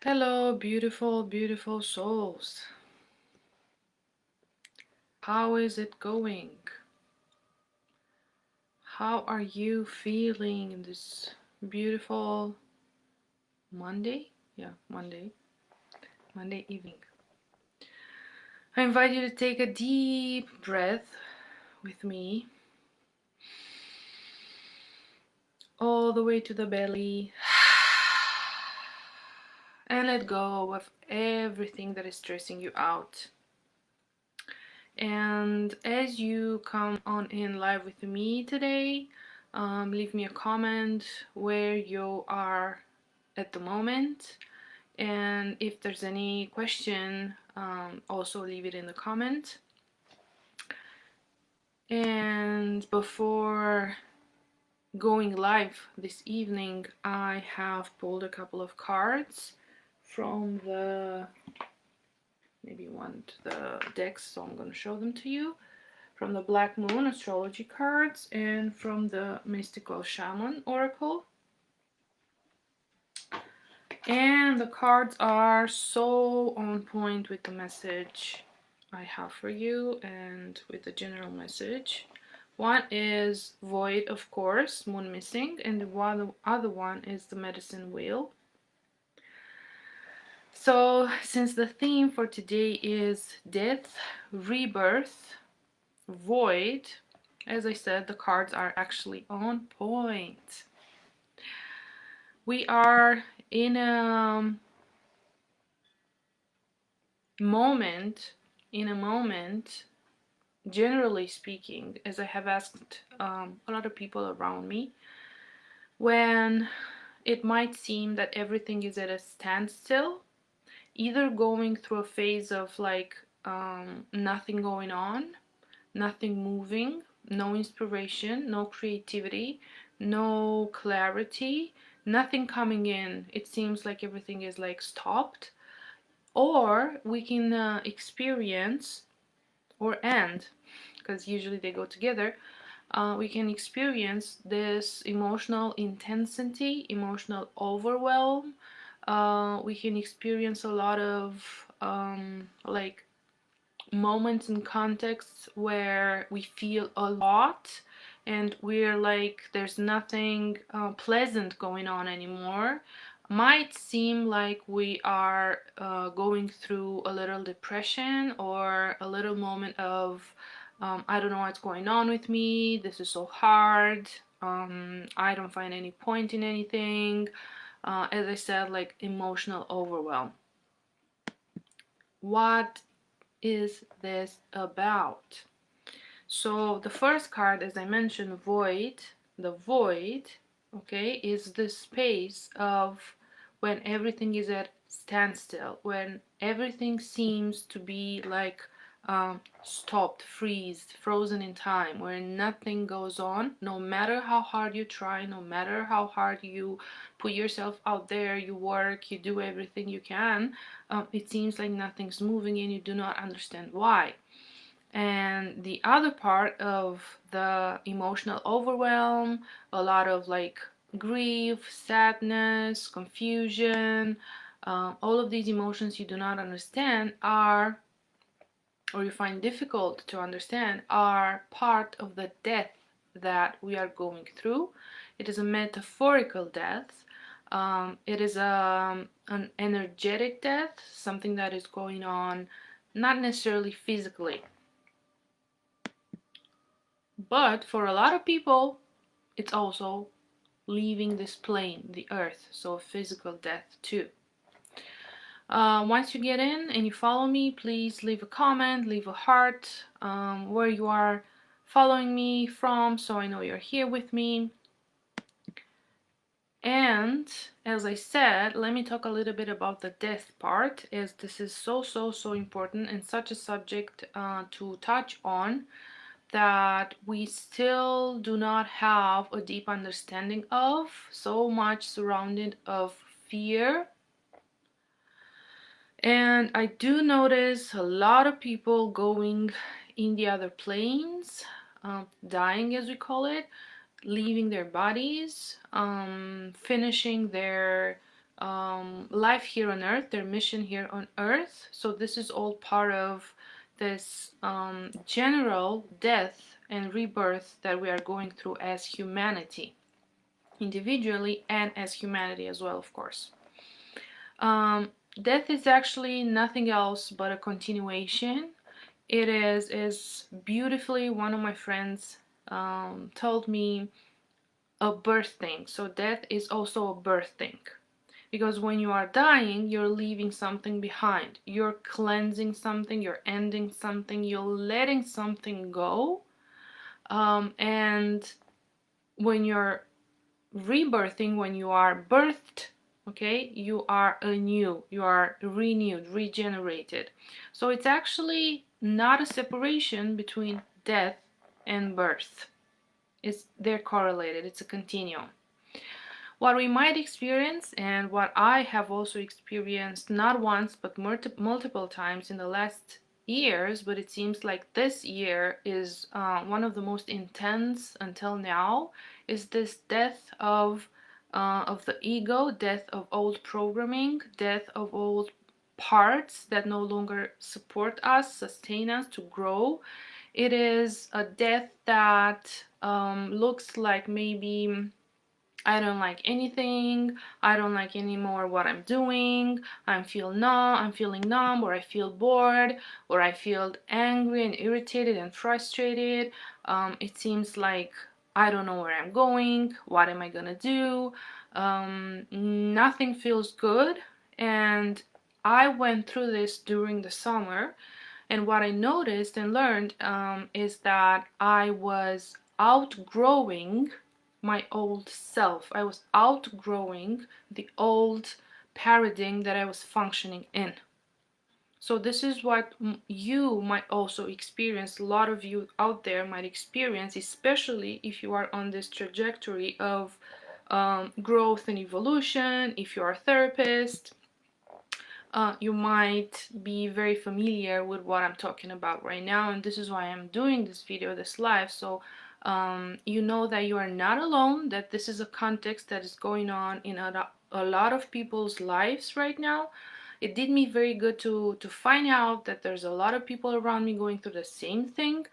Hello, beautiful, beautiful souls. How is it going? How are you feeling in this beautiful Monday? Yeah, Monday evening. I invite you to take a deep breath with me, all the way to the belly, and let go of everything that is stressing you out. And as you come on in live with me today, leave me a comment where you are at the moment, and if there's any question, also leave it in the comment. And before going live this evening, I have pulled a couple of cards from the maybe you want the decks, so I'm going to show them to you. From the Black Moon astrology cards and from the Mystical Shaman Oracle. And the cards are so on point with the message I have for you and with the general message. One is Void, of course, Moon Missing, and the other one is the Medicine Wheel. So, since the theme for today is death, rebirth, void, as I said, the cards are actually on point. We are in a moment, generally speaking, as I have asked a lot of people around me, when it might seem that everything is at a standstill, either going through a phase of like nothing going on, nothing moving, no inspiration, no creativity, no clarity, nothing coming in. It seems like everything is like stopped. Or we can experience, or end, because usually they go together, we can experience this emotional intensity, emotional overwhelm. We can experience a lot of like moments and contexts where we feel a lot and we're like there's nothing pleasant going on anymore. Might seem like we are going through a little depression or a little moment of I don't know what's going on with me, this is so hard, I don't find any point in anything. As I said, like emotional overwhelm. What is this about? So the first card, as I mentioned, void, the void, okay, is the space of when everything is at standstill, when everything seems to be like stopped, frozen in time, where nothing goes on, no matter how hard you try, no matter how hard you put yourself out there, you work, you do everything you can, it seems like nothing's moving and you do not understand why. And the other part of the emotional overwhelm, a lot of like grief, sadness, confusion, all of these emotions you do not understand are, or you find difficult to understand, are part of the death that we are going through. It is a metaphorical death. It is an energetic death, something that is going on not necessarily physically. But for a lot of people, it's also leaving this plane, the earth, so physical death too. Once you get in and you follow me, please leave a comment, leave a heart, where you are following me from, so I know you're here with me. And as I said, let me talk a little bit about the death part, as this is so important and such a subject to touch on, that we still do not have a deep understanding of, so much surrounded of fear. And I do notice a lot of people going in the other planes, dying as we call it, leaving their bodies, finishing their life here on earth, their mission here on earth. So this is all part of this general death and rebirth that we are going through as humanity, individually and as humanity as well, of course. Death is actually nothing else but a continuation. It is beautifully, one of my friends told me, a birth thing. So death is also a birth thing. Because when you are dying, you're leaving something behind. You're cleansing something, you're ending something, you're letting something go. And when you're rebirthing, when you are birthed, okay, you are anew, you are renewed, regenerated. So it's actually not a separation between death and birth. They're correlated, it's a continuum. What we might experience, and what I have also experienced not once but multiple times in the last years, but it seems like this year is one of the most intense until now, is this death of the ego, death of old programming, death of old parts that no longer support us, sustain us to grow. It is a death that looks like maybe I don't like anything, I don't like anymore what I'm doing, I'm feeling numb, or I feel bored, or I feel angry and irritated and frustrated. It seems like I don't know where I'm going, what am I gonna do? Nothing feels good, and I went through this during the summer, and what I noticed and learned is that I was outgrowing my old self. I was outgrowing the old paradigm that I was functioning in. So this is what you might also experience. A lot of you out there might experience, especially if you are on this trajectory of growth and evolution. If you are a therapist, you might be very familiar with what I'm talking about right now, and this is why I'm doing this video, this live, so you know that you are not alone, that this is a context that is going on in a lot of people's lives right now. It did me very good to find out that there's a lot of people around me going through the same thing.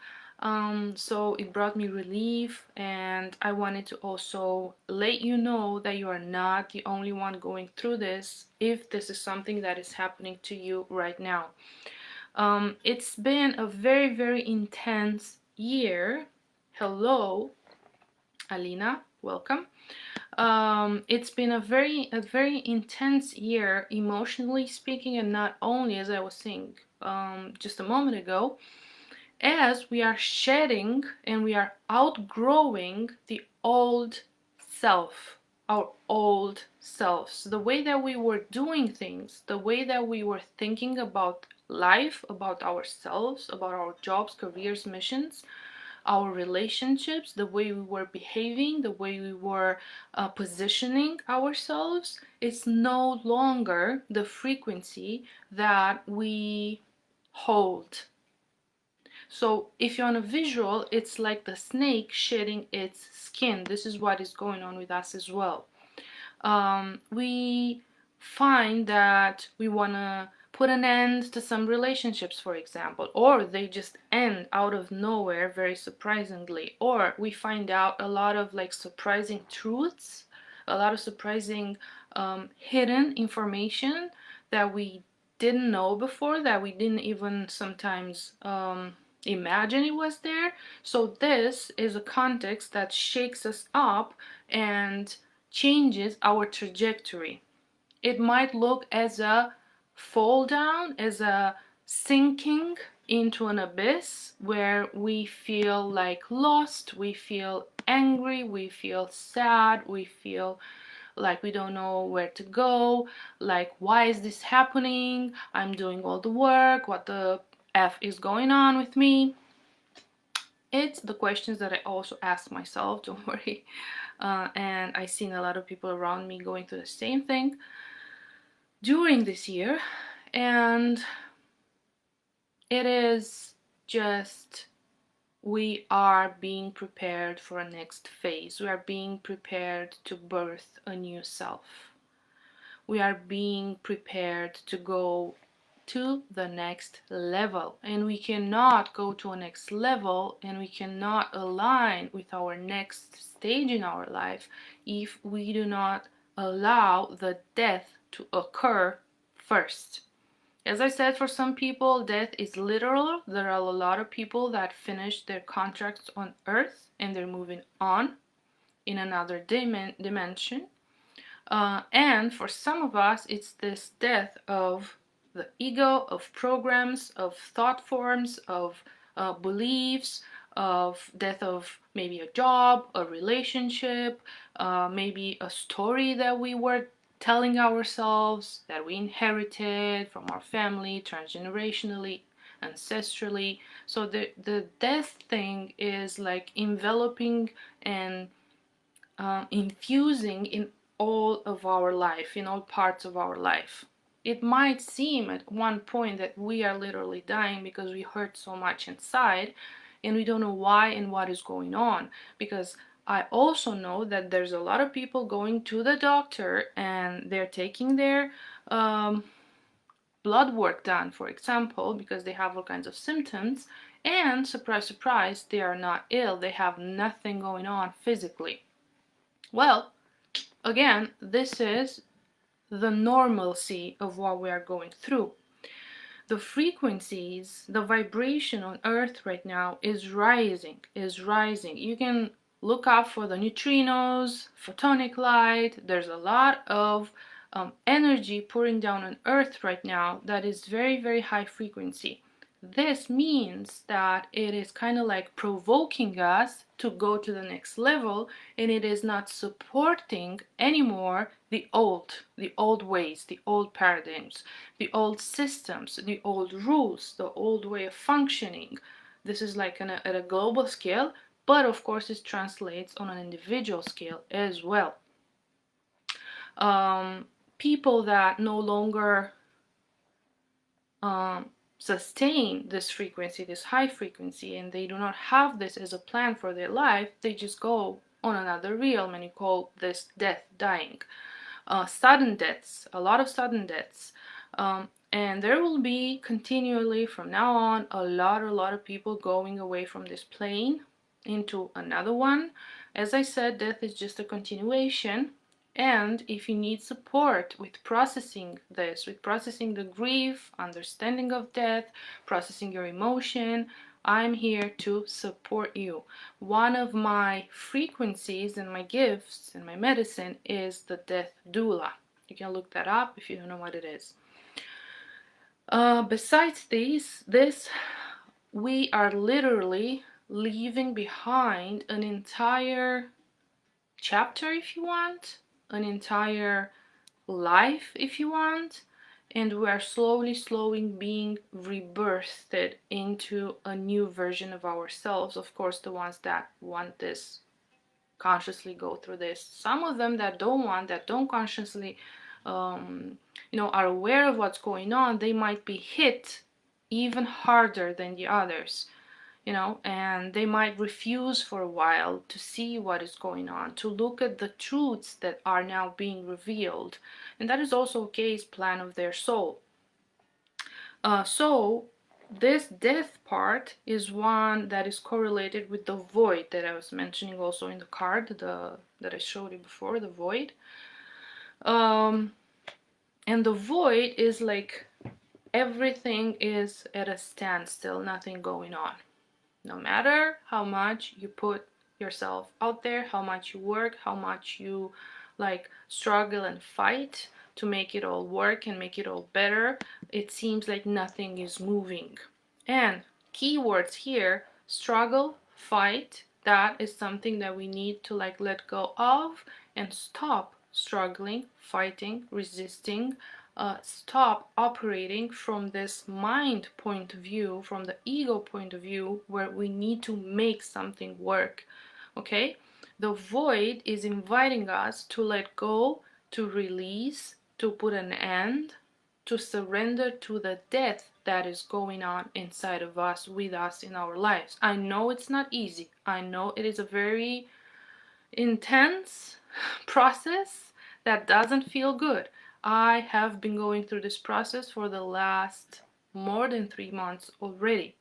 So it brought me relief, and I wanted to also let you know that you are not the only one going through this if this is something that is happening to you right now. It's been a very, very intense year. Hello, Alina, welcome. It's been a very intense year, emotionally speaking, and not only, as I was saying just a moment ago, as we are shedding and we are outgrowing the old self, our old selves, the way that we were doing things, the way that we were thinking about life, about ourselves, about our jobs, careers, missions, our relationships, the way we were behaving, the way we were positioning ourselves. It's no longer the frequency that we hold. So if you're on a visual, it's like the snake shedding its skin. This is what is going on with us as well. We find that we want to put an end to some relationships, for example, or they just end out of nowhere very surprisingly, or we find out a lot of like surprising truths, a lot of surprising hidden information that we didn't know before, that we didn't even sometimes imagine it was there. So this is a context that shakes us up and changes our trajectory. It might look as a fall down, as a sinking into an abyss where we feel like lost, we feel angry, we feel sad, we feel like we don't know where to go, like why is this happening? I'm doing all the work, what the F is going on with me? It's the questions that I also ask myself, don't worry. And I've seen a lot of people around me going through the same thing during this year, and it is just, we are being prepared for a next phase. We are being prepared to birth a new self. we are being prepared to go to the next level. And we cannot go to a next level and we cannot align with our next stage in our life if we do not allow the death to occur first. As I said, for some people, death is literal. There are a lot of people that finish their contracts on earth and they're moving on in another dimension. And for some of us, it's this death of the ego, of programs, of thought forms, of beliefs, of death of maybe a job, a relationship, maybe a story that we were telling ourselves that we inherited from our family, transgenerationally, ancestrally. So the death thing is like enveloping and infusing in all of our life, in all parts of our life. It might seem at one point that we are literally dying because we hurt so much inside and we don't know why and what is going on. Because I also know that there's a lot of people going to the doctor and they're taking their blood work done, for example, because they have all kinds of symptoms, and surprise, surprise, they are not ill. They have nothing going on physically. Well, again, this is the normalcy of what we are going through. The frequencies, the vibration on Earth right now is rising, You can look up for the neutrinos, photonic light. There's a lot of energy pouring down on Earth right now that is very, very high frequency. This means that it is kind of like provoking us to go to the next level, and it is not supporting anymore the old ways, the old paradigms, the old systems, the old rules, the old way of functioning. This is like at a global scale, but of course it translates on an individual scale as well. People that no longer sustain this frequency, this high frequency, and they do not have this as a plan for their life, they just go on another realm, and you call this death, dying. Sudden deaths, a lot of sudden deaths. And there will be continually from now on a lot of people going away from this plane into another one. As I said, death is just a continuation. And if you need support with processing this, with processing the grief, understanding of death, processing your emotion, I'm here to support you. One of my frequencies and my gifts and my medicine is the death doula. You can look that up if you don't know what it is. Besides this, we are literally leaving behind an entire chapter, if you want, an entire life, if you want, and we are slowly being rebirthed into a new version of ourselves. Of course, the ones that want this consciously go through this. Some of them that don't want, that don't consciously are aware of what's going on, they might be hit even harder than the others. And they might refuse for a while to see what is going on, to look at the truths that are now being revealed. And that is also a case plan of their soul. So this death part is one that is correlated with the void that I was mentioning also in the card that I showed you before, the void. And the void is like everything is at a standstill, nothing going on. No matter how much you put yourself out there, how much you work, how much you struggle and fight to make it all work and make it all better, it seems like nothing is moving. And keywords here: struggle, fight. That is something that we need to let go of and stop struggling, fighting, resisting. Stop operating from this mind point of view, from the ego point of view, where we need to make something work. Okay? The void is inviting us to let go, to release, to put an end, to surrender to the death that is going on inside of us, with us in our lives. I know it's not easy. I know it is a very intense process that doesn't feel good. I have been going through this process for the last more than 3 months already.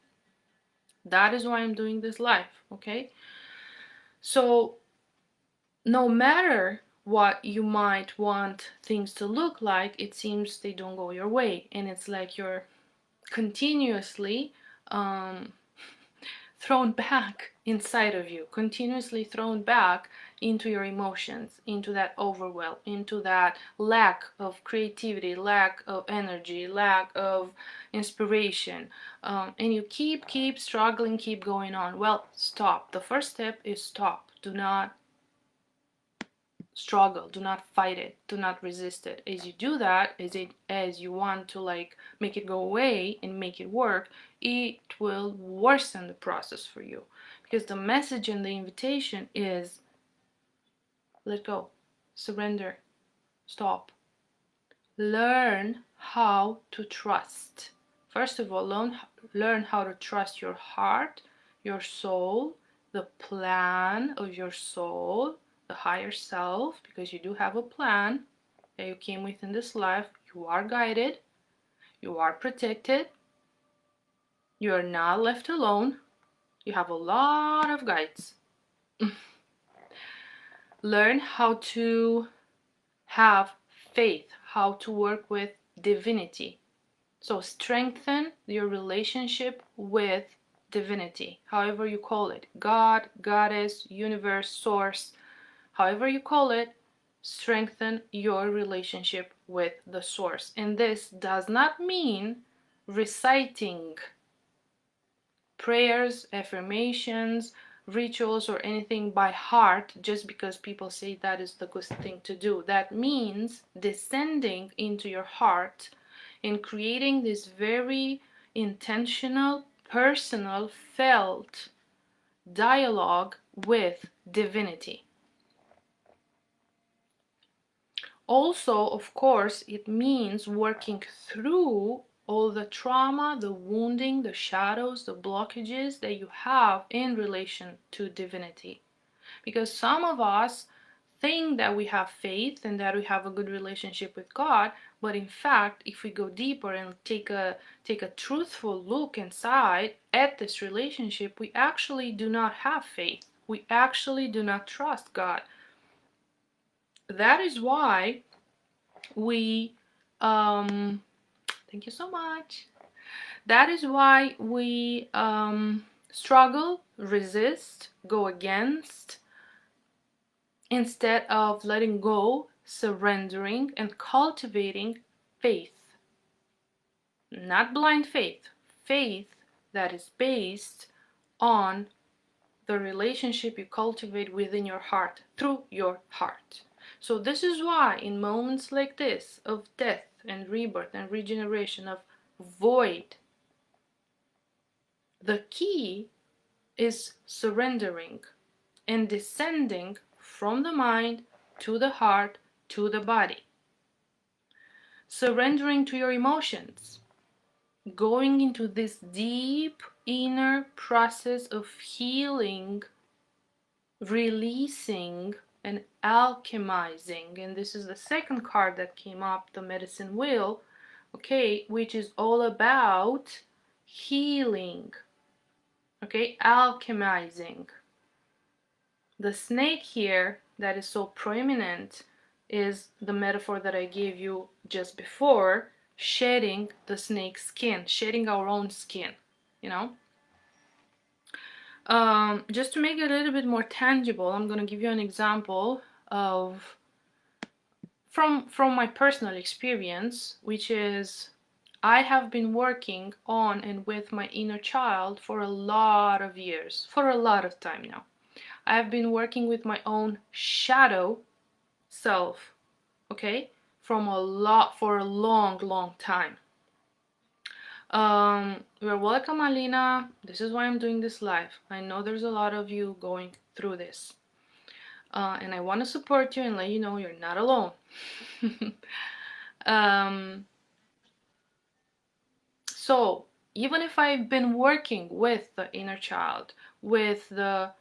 That is why I'm doing this live, okay? So no matter what you might want things to look like, it seems they don't go your way. And it's like you're continuously thrown back inside of you, continuously thrown back into your emotions, into that overwhelm, into that lack of creativity, lack of energy, lack of inspiration, and you keep struggling, keep going on. Well, stop. The first step is stop. Do not struggle, do not fight it, do not resist it. As you do that, as you want to like make it go away and make it work, it will worsen the process for you, because the message and the invitation is let go, surrender, stop, learn how to trust. First of all, learn how to trust your heart, your soul, the plan of your soul, the higher self, because you do have a plan that you came with in this life. You are guided, you are protected, you are not left alone, you have a lot of guides. Learn how to have faith, how to work with divinity. So strengthen your relationship with divinity, however you call it, God, goddess, universe, source, however you call it. Strengthen your relationship with the source. And this does not mean reciting prayers, affirmations, rituals, or anything by heart just because people say that is the good thing to do. That means descending into your heart and creating this very intentional, personal, felt dialogue with divinity. Also, of course, it means working through all the trauma, the wounding, the shadows, the blockages that you have in relation to divinity. Because some of us think that we have faith and that we have a good relationship with God, but in fact, if we go deeper and take a truthful look inside at this relationship, we actually do not have faith. We actually do not trust God. That is why we thank you so much. That is why we struggle, resist, go against, instead of letting go, surrendering, and cultivating faith. Not blind faith, faith that is based on the relationship you cultivate within your heart, through your heart. So this is why in moments like this of death and rebirth and regeneration, of void, the key is surrendering and descending from the mind to the heart to the body. Surrendering to your emotions, going into this deep inner process of healing, releasing, and alchemizing. And this is the second card that came up, the medicine wheel, okay, which is all about healing, okay, alchemizing. The snake here that is so prominent is the metaphor that I gave you just before, shedding the snake's skin, shedding our own skin, you know. Just to make it a little bit more tangible, I'm going to give you an example of from my personal experience, which is I have been working on and with my inner child for a lot of years, for a lot of time now. I have been working with my own shadow self, okay, for a long time. You're welcome, Alina. This is why I'm doing this live. I know there's a lot of you going through this. And I want to support you and let you know you're not alone. So, even if I've been working with the inner child, with the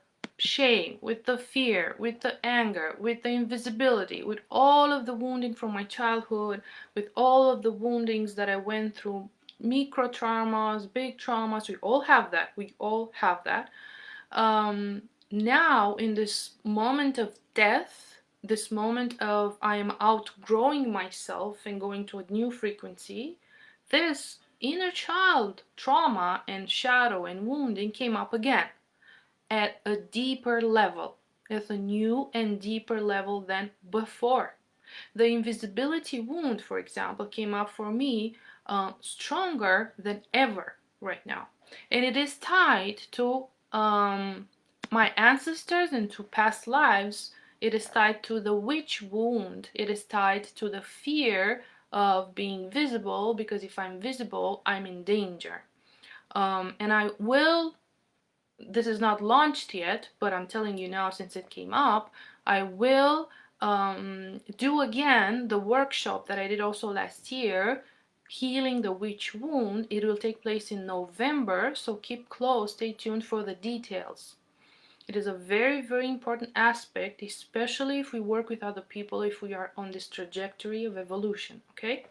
shame, with the fear, with the anger, with the invisibility, with all of the wounding from my childhood, with all of the woundings that I went through, micro traumas, big traumas. We all have that. We all have that. Now, in this moment of death, this moment of I am outgrowing myself and going to a new frequency, this inner child trauma and shadow and wounding came up again at a deeper level, at a new and deeper level than before. The invisibility wound, for example, came up for me stronger than ever right now. And it is tied to my ancestors and to past lives. It is tied to the witch wound. It is tied to the fear of being visible, because if I'm visible, I'm in danger. And I will, this is not launched yet, but I'm telling you now since it came up, I will do again the workshop that I did also last year, Healing the Witch Wound. It will take place in November, so keep close, stay tuned for the details. It is a very, very important aspect, especially if we work with other people, if we are on this trajectory of evolution, okay?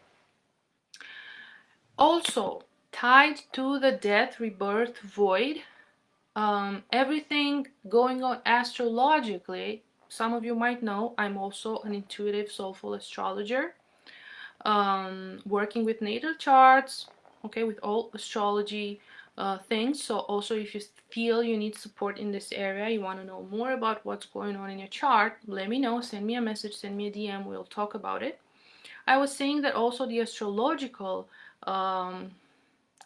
Also, tied to the death, rebirth, void, everything going on astrologically. Some of you might know I'm also an intuitive soulful astrologer, working with natal charts, okay, with all astrology things. So also, if you feel you need support in this area, you want to know more about what's going on in your chart, let me know, send me a message, send me a DM, we'll talk about it. I was saying that also the astrological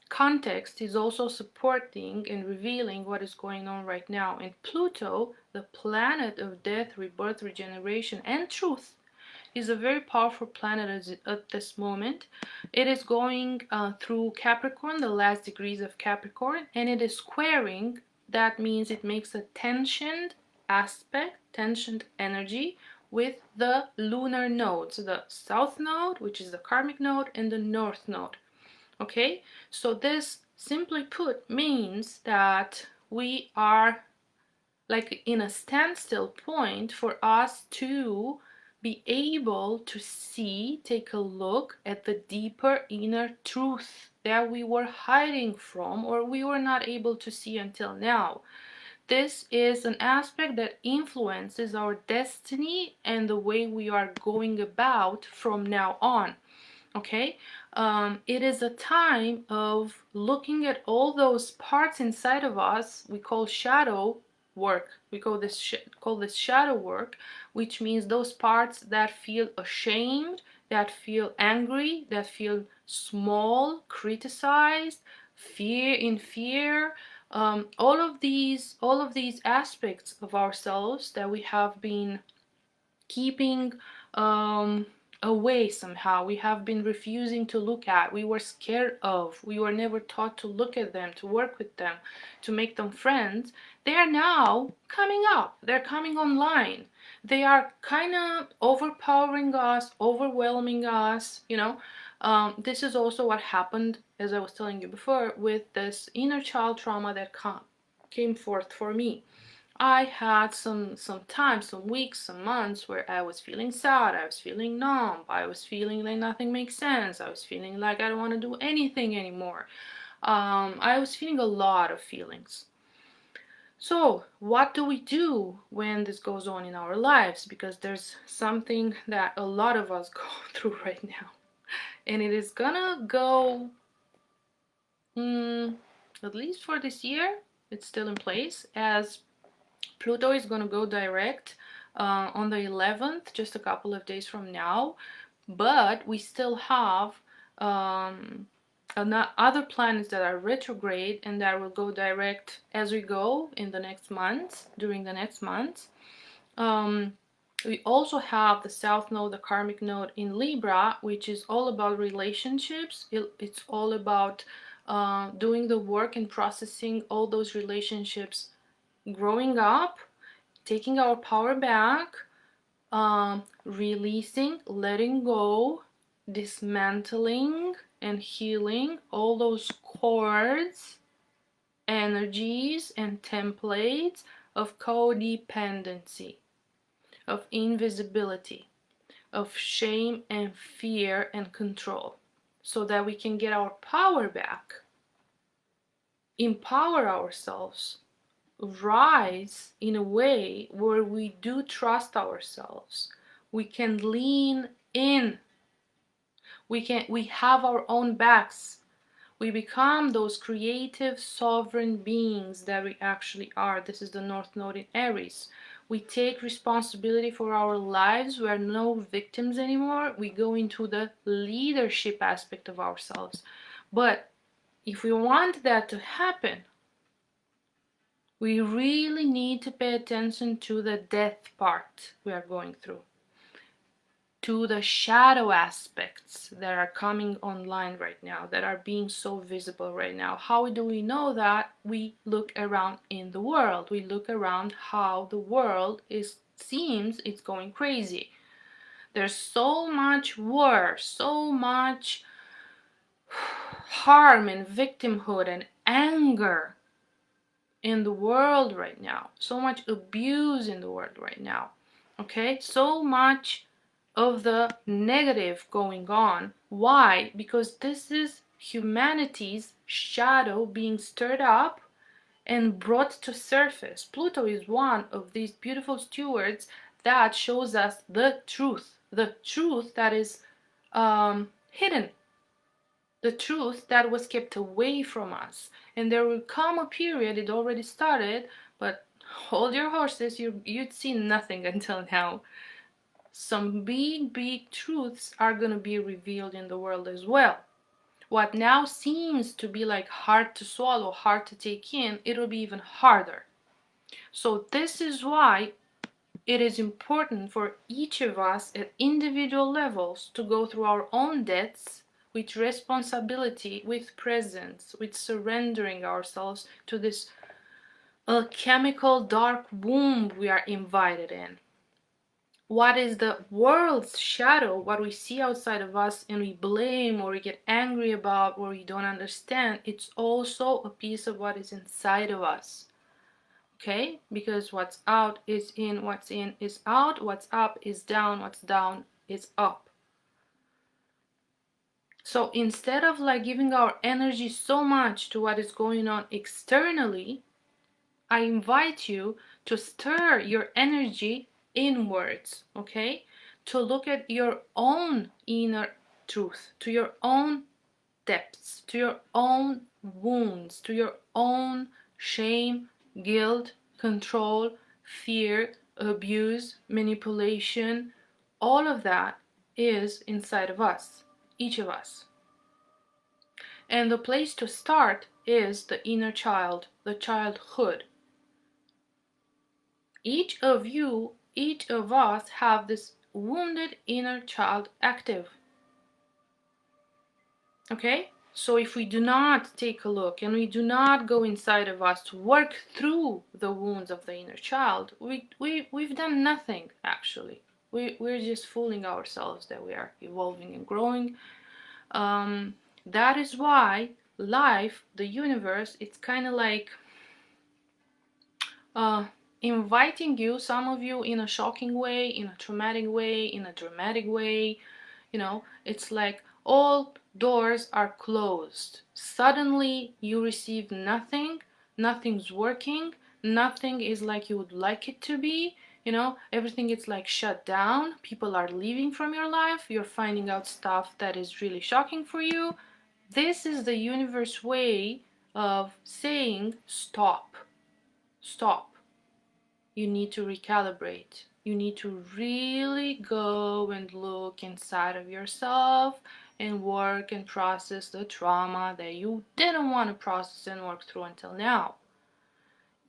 context is also supporting and revealing what is going on right now. And Pluto, the planet of death, rebirth, regeneration, and truth, is a very powerful planet at this moment. It is going through Capricorn, the last degrees of Capricorn, and it is squaring. That means it makes a tensioned aspect, tensioned energy with the lunar nodes, the south node, which is the karmic node, and the north node. Okay, so this simply put means that we are like in a standstill point for us to be able to see, take a look at the deeper inner truth that we were hiding from or we were not able to see until now. This is an aspect that influences our destiny and the way we are going about from now on. Okay, it is a time of looking at all those parts inside of us we call shadow work. We call this shadow work, which means those parts that feel ashamed, that feel angry, that feel small, criticized, fear. All of these aspects of ourselves that we have been keeping away somehow, we have been refusing to look at, we were scared of, we were never taught to look at them, to work with them, to make them friends. They are now coming up, they're coming online, they are kind of overpowering us, overwhelming us, you know. This is also what happened, as I was telling you before, with this inner child trauma that came forth for me. I had some time, some weeks, some months where I was feeling sad, I was feeling numb, I was feeling like nothing makes sense, I was feeling like I don't want to do anything anymore. I was feeling a lot of feelings. So what do we do when this goes on in our lives? Because there's something that a lot of us go through right now. And it is gonna go, at least for this year, it's still in place, as Pluto is going to go direct on the 11th, just a couple of days from now, but we still have other planets that are retrograde and that will go direct as we go in the next months, during the next months. We also have the South Node, the karmic node in Libra, which is all about relationships. It's all about doing the work and processing all those relationships, growing up, taking our power back, releasing, letting go, dismantling and healing all those cords, energies and templates of codependency, of invisibility, of shame and fear and control, so that we can get our power back, empower ourselves, rise in a way where we do trust ourselves. We can lean in. We have our own backs. We become those creative, sovereign beings that we actually are. This is the North Node in Aries. We take responsibility for our lives. We are no victims anymore. We go into the leadership aspect of ourselves. But if we want that to happen, we really need to pay attention to the death part we are going through, to the shadow aspects that are coming online right now, that are being so visible right now. How do we know that? We look around in the world. We look around how the world seems it's going crazy. There's so much war, so much harm and victimhood and anger in the world right now, so much abuse in the world right now, okay? So much of the negative going on. Why? Because this is humanity's shadow being stirred up and brought to surface. Pluto is one of these beautiful stewards that shows us the truth that is hidden, the truth that was kept away from us. And there will come a period, it already started, but hold your horses, you'd seen nothing until now. Some big truths are going to be revealed in the world as well. What now seems to be like hard to swallow, hard to take in, it'll be even harder. So this is why it is important for each of us at individual levels to go through our own deaths with responsibility, with presence, with surrendering ourselves to this alchemical dark womb we are invited in. What is the world's shadow, what we see outside of us and we blame or we get angry about or we don't understand, it's also a piece of what is inside of us. Okay? Because what's out is in, what's in is out, what's up is down, what's down is up. So instead of like giving our energy so much to what is going on externally, I invite you to stir your energy inwards, okay? To look at your own inner truth, to your own depths, to your own wounds, to your own shame, guilt, control, fear, abuse, manipulation. All of that is inside of us, each of us. And the place to start is the inner child, the childhood. Each of you, each of us have this wounded inner child active. Okay? So if we do not take a look and we do not go inside of us to work through the wounds of the inner child, we've done nothing, actually. We're just fooling ourselves that we are evolving and growing. That is why life, the universe, it's kind of like inviting you, some of you in a shocking way, in a traumatic way, in a dramatic way. You know, it's like all doors are closed. Suddenly you receive nothing, nothing's working, nothing is like you would like it to be. You know, everything is like shut down. People are leaving from your life. You're finding out stuff that is really shocking for you. This is the universe way of saying stop. Stop. You need to recalibrate. You need to really go and look inside of yourself and work and process the trauma that you didn't want to process and work through until now.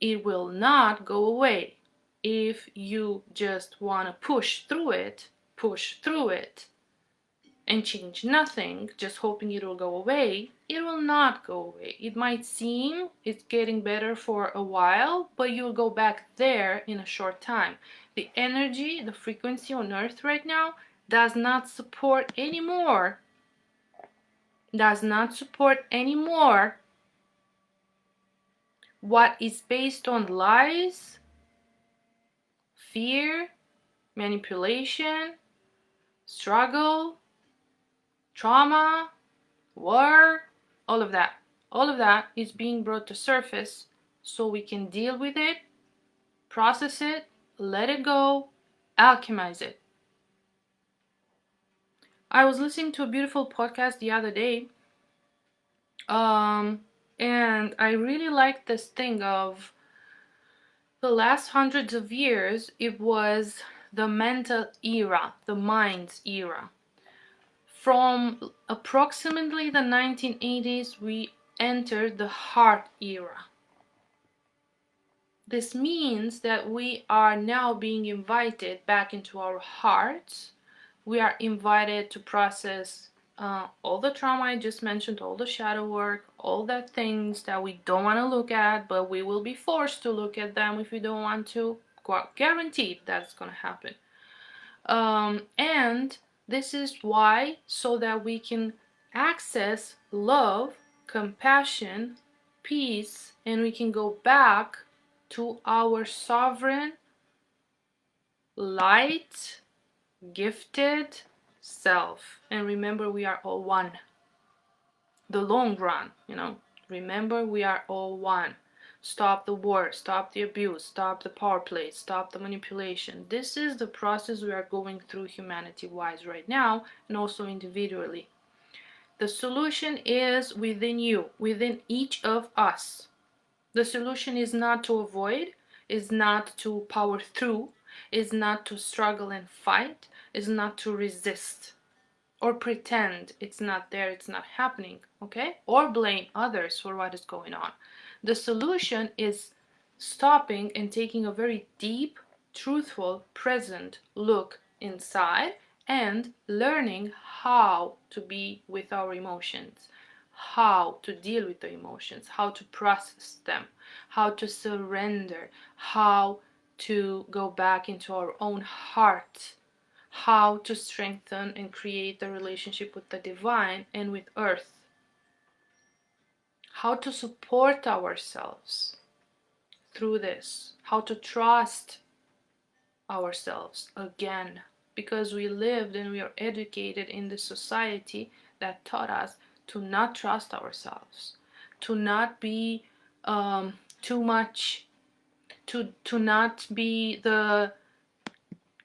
It will not go away. If you just want to push through it, and change nothing, just hoping it will go away, it will not go away. It might seem it's getting better for a while, but you'll go back there in a short time. The energy, the frequency on Earth right now does not support anymore. What is based on lies fear, manipulation, struggle, trauma, war, all of that. All of that is being brought to surface so we can deal with it, process it, let it go, alchemize it. I was listening to a beautiful podcast the other day, and I really liked this thing of the last hundreds of years. It was the mental era, the mind's era. From approximately the 1980s, we entered the heart era. This means that we are now being invited back into our hearts. We are invited to process all the trauma I just mentioned, all the shadow work, all the things that we don't want to look at, but we will be forced to look at them if we don't want to. Guaranteed that's going to happen. And this is why, so that we can access love, compassion, peace, and we can go back to our sovereign, light, gifted self. And remember, we are all one. The long run, remember, we are all one. Stop the war, stop the abuse, stop the power play, stop the manipulation. This is the process we are going through humanity-wise right now, and also individually. The solution is within you, within each of us. The solution is not to avoid, is not to power through, is not to struggle and fight, is not to resist or pretend it's not there, it's not happening, okay? Or blame others for what is going on. The solution is stopping and taking a very deep, truthful, present look inside and learning how to be with our emotions, how to deal with the emotions, how to process them, how to surrender, how to go back into our own heart, how to strengthen and create the relationship with the divine and with earth, how to support ourselves through this, how to trust ourselves again, because we lived and we are educated in this society that taught us to not trust ourselves, to not be too much, to not be the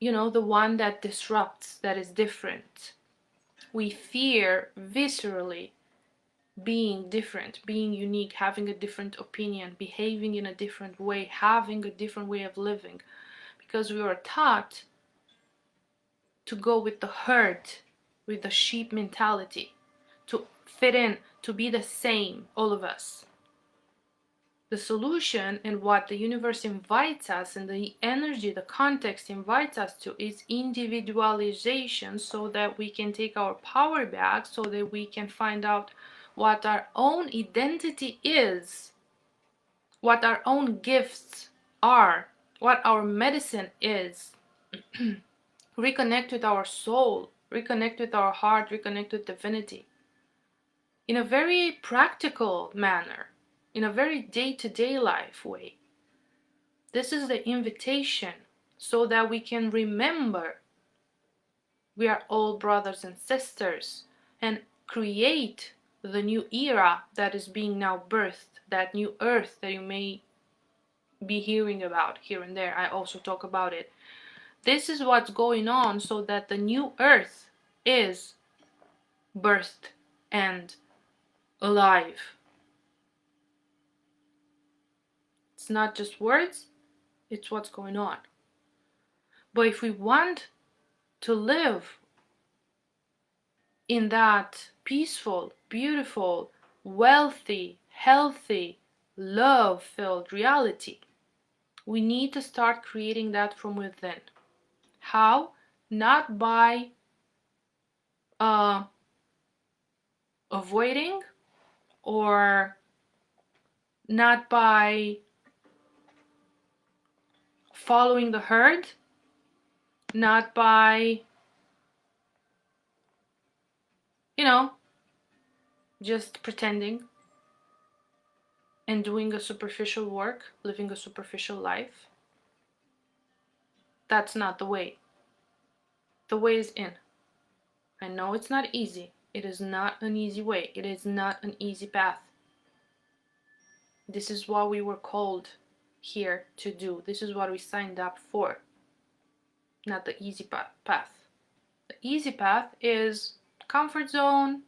one that disrupts, that is different. We fear viscerally being different, being unique, having a different opinion, behaving in a different way, having a different way of living, because we are taught to go with the herd, with the sheep mentality, to fit in, to be the same, all of us. The solution and what the universe invites us and the energy, the context invites us to is individualization, so that we can take our power back, so that we can find out what our own identity is, what our own gifts are, what our medicine is. Reconnect with our soul, reconnect with our heart, reconnect with divinity in a very practical manner, in a very day-to-day life way. This is the invitation, so that we can remember we are all brothers and sisters, and create the new era that is being now birthed, that new earth that you may be hearing about here and there. I also talk about it. This is what's going on, so that the new earth is birthed and alive. It's not just words, it's what's going on. But if we want to live in that peaceful, beautiful, wealthy, healthy, love-filled reality, we need to start creating that from within. How? Not by avoiding, or not by following the herd, not by, just pretending and doing a superficial work, living a superficial life. That's not the way. The way is in. I know it's not easy. It is not an easy way. It is not an easy path. This is what we were called here to do. This is what we signed up for. Not the easy path. The easy path is comfort zone,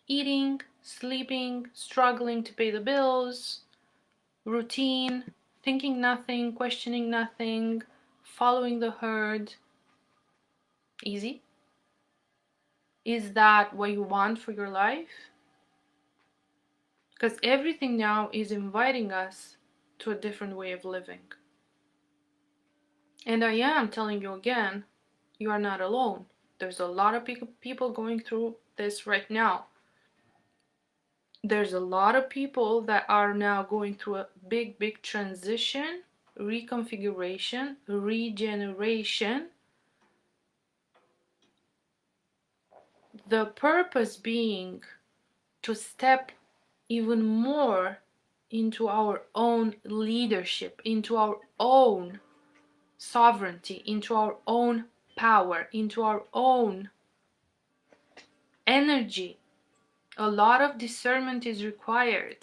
eating, sleeping, struggling to pay the bills, routine, thinking nothing, questioning nothing, following the herd. Easy? Is that what you want for your life? Because everything now is inviting us to a different way of living. And I am telling you again, you are not alone. There's a lot of people going through this right now. There's a lot of people that are now going through a big transition, reconfiguration, regeneration. The purpose being to step even more into our own leadership, into our own sovereignty, into our own power, into our own energy. A lot of discernment is required.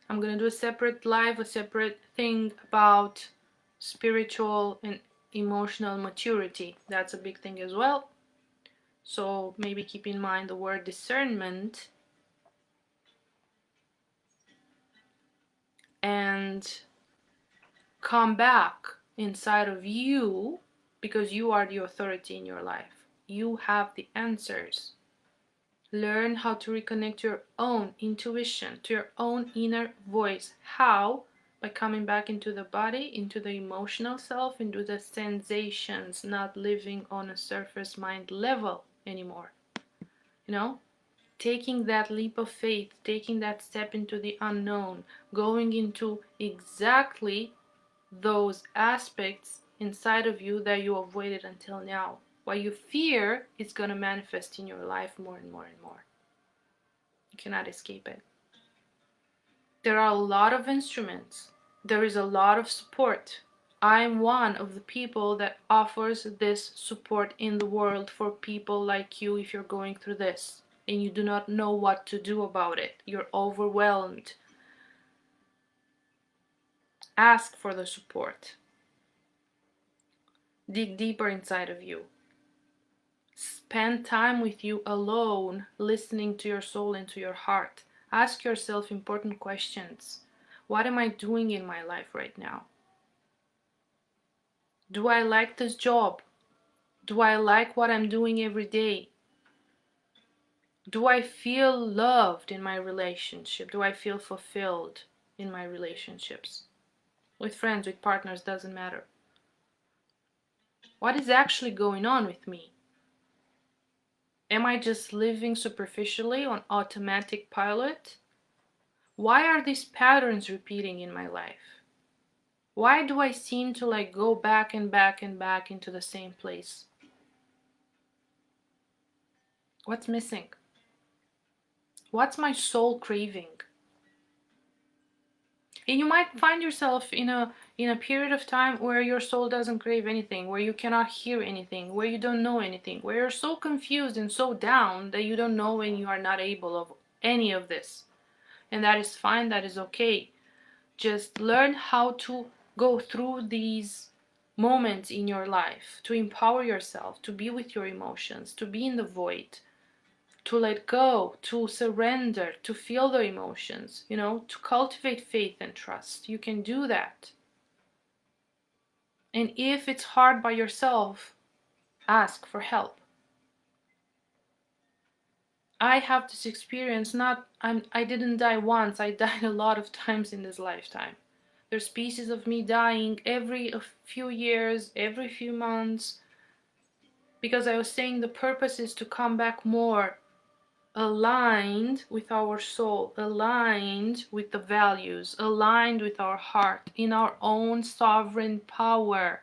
I'm going to do a separate live, a separate thing about spiritual and emotional maturity. That's a big thing as well. So maybe keep in mind the word discernment. And come back inside of you, because you are the authority in your life. You have the answers. Learn how to reconnect your own intuition, to your own inner voice. How? By coming back into the body, into the emotional self, into the sensations, not living on a surface mind level anymore. You know? Taking that leap of faith, taking that step into the unknown, going into exactly those aspects inside of you that you avoided until now. What you fear is going to manifest in your life more and more and more. You cannot escape it. There are a lot of instruments. There is a lot of support. I'm one of the people that offers this support in the world for people like you if you're going through this and you do not know what to do about it. You're overwhelmed. Ask for the support. Dig deeper inside of you. Spend time with you alone, listening to your soul and to your heart. Ask yourself important questions. What am I doing in my life right now? Do I like this job? Do I like what I'm doing every day? Do I feel loved in my relationship? Do I feel fulfilled in my relationships? With friends, with partners, doesn't matter. What is actually going on with me? Am I just living superficially on automatic pilot? Why are these patterns repeating in my life? Why do I seem to go back and back and back into the same place? What's missing? What's my soul craving? And you might find yourself in a period of time where your soul doesn't crave anything, where you cannot hear anything, where you don't know anything, where you're so confused and so down that you don't know and you are not able of any of this. And that is fine, that is okay. Just learn how to go through these moments in your life, to empower yourself, to be with your emotions, to be in the void, to let go, to surrender, to feel the emotions, to cultivate faith and trust. You can do that. And if it's hard by yourself, ask for help. I have this experience, I didn't die once, I died a lot of times in this lifetime. There's pieces of me dying every few years, every few months, because I was saying the purpose is to come back more aligned with our soul, aligned with the values, aligned with our heart, in our own sovereign power.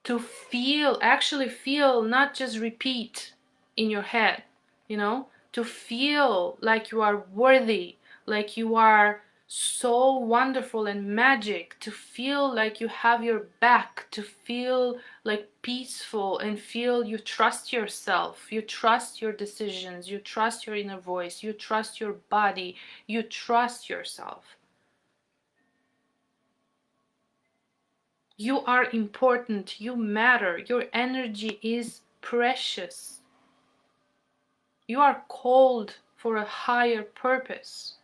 To feel, actually feel, not just repeat in your head, to feel like you are worthy, like you are so wonderful and magic, to feel like you have your back, to feel like peaceful and feel you trust yourself, you trust your decisions, you trust your inner voice, you trust your body, you trust yourself. You are important, you matter, your energy is precious. You are called for a higher purpose.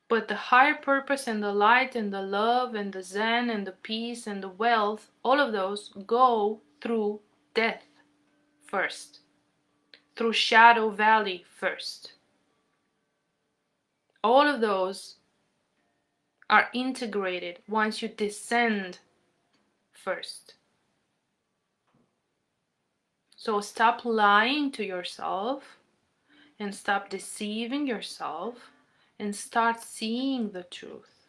But the higher purpose and the light and the love and the zen and the peace and the wealth, all of those go through death first, through shadow valley first. All of those are integrated once you descend first. So stop lying to yourself and stop deceiving yourself and start seeing the truth.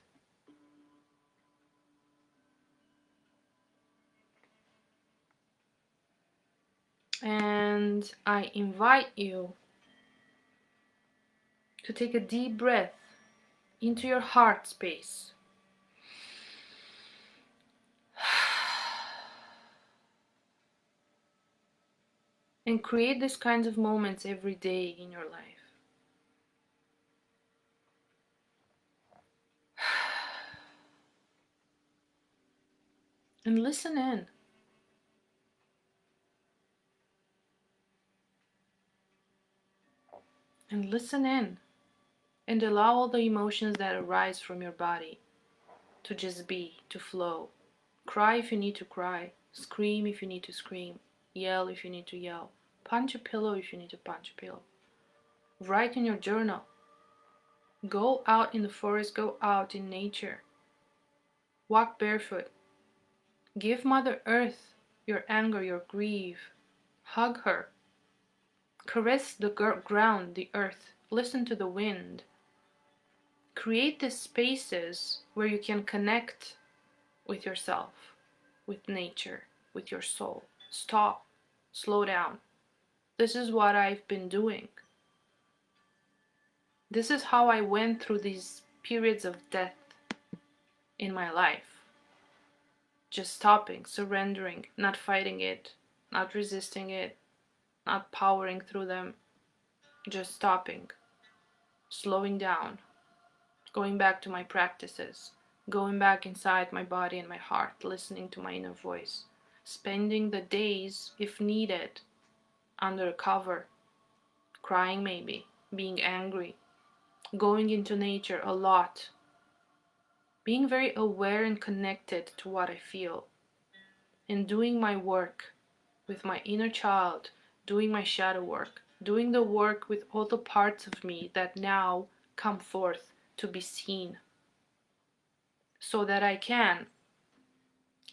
And I invite you to take a deep breath into your heart space. And create these kinds of moments every day in your life. And listen in. And listen in. And allow all the emotions that arise from your body to just be, to flow. Cry if you need to cry. Scream if you need to scream. Yell if you need to yell. Punch a pillow if you need to punch a pillow. Write in your journal. Go out in the forest, go out in nature. Walk barefoot. Give Mother Earth your anger, your grief. Hug her. Caress the ground, the earth. Listen to the wind. Create these spaces where you can connect with yourself, with nature, with your soul. Stop. Slow down. This is what I've been doing. This is how I went through these periods of death in my life. Just stopping, surrendering, not fighting it, not resisting it, not powering through them. Just stopping, slowing down, going back to my practices, going back inside my body and my heart, listening to my inner voice, spending the days, if needed, under a cover, crying maybe, being angry, going into nature a lot, being very aware and connected to what I feel, and doing my work with my inner child, doing my shadow work, doing the work with all the parts of me that now come forth to be seen, so that I can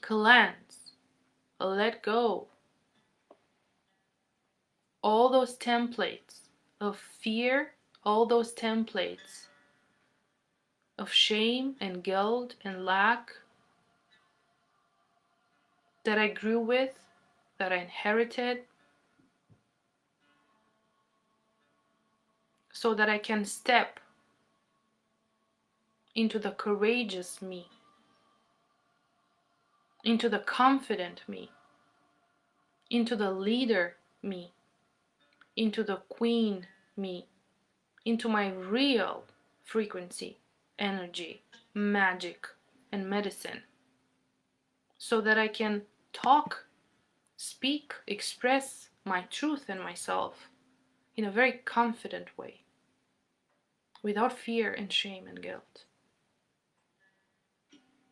cleanse, let go all those templates of fear, all those templates of shame and guilt and lack that I grew with, that I inherited, so that I can step into the courageous me, into the confident me, into the leader me, into the queen me, into my real frequency, energy, magic, and medicine, so that I can talk, speak, express my truth and myself in a very confident way, without fear and shame and guilt.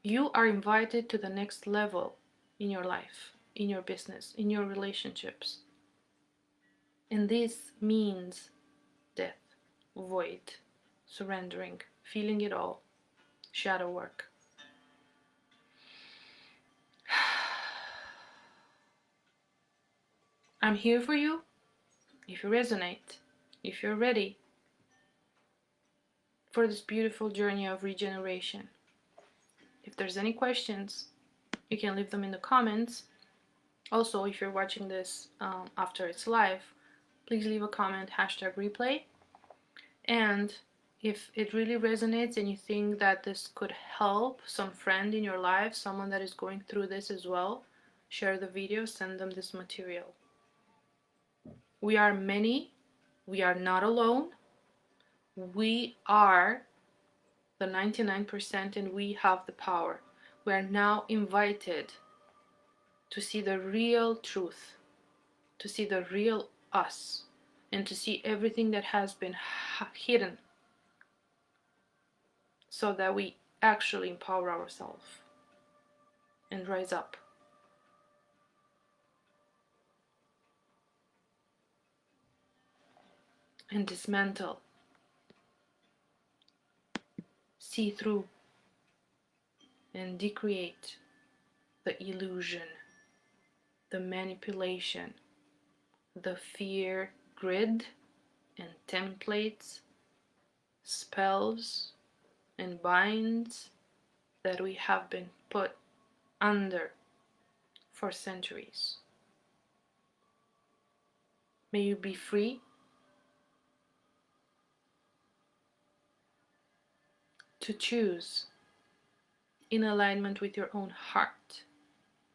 You are invited to the next level in your life, in your business, in your relationships. And this means death, void, surrendering, feeling it all, shadow work. I'm here for you if you resonate, if you're ready for this beautiful journey of regeneration. If there's any questions, you can leave them in the comments. Also, if you're watching this after it's live, please leave a comment, #replay. And If it really resonates and you think that this could help some friend in your life, someone that is going through this as well, share the video, send them this material. We are many, we are not alone, we are the 99% and we have the power. We are now invited to see the real truth, to see the real us, and to see everything that has been hidden, so that we actually empower ourselves and rise up. And dismantle, see through, and decreate the illusion, the manipulation, the fear grid and templates, spells and binds that we have been put under for centuries. May you be free to choose in alignment with your own heart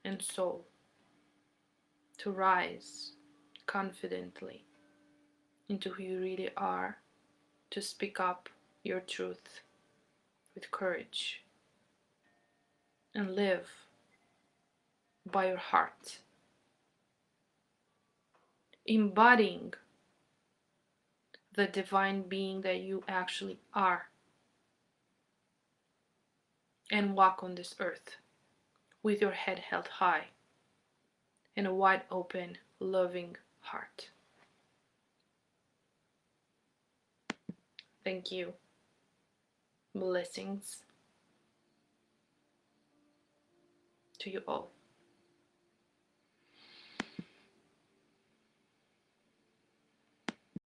and soul, to rise confidently into who you really are, to speak up your truth with courage and live by your heart, embodying the divine being that you actually are, and walk on this earth with your head held high and a wide open, loving heart. Thank you. Blessings to you all.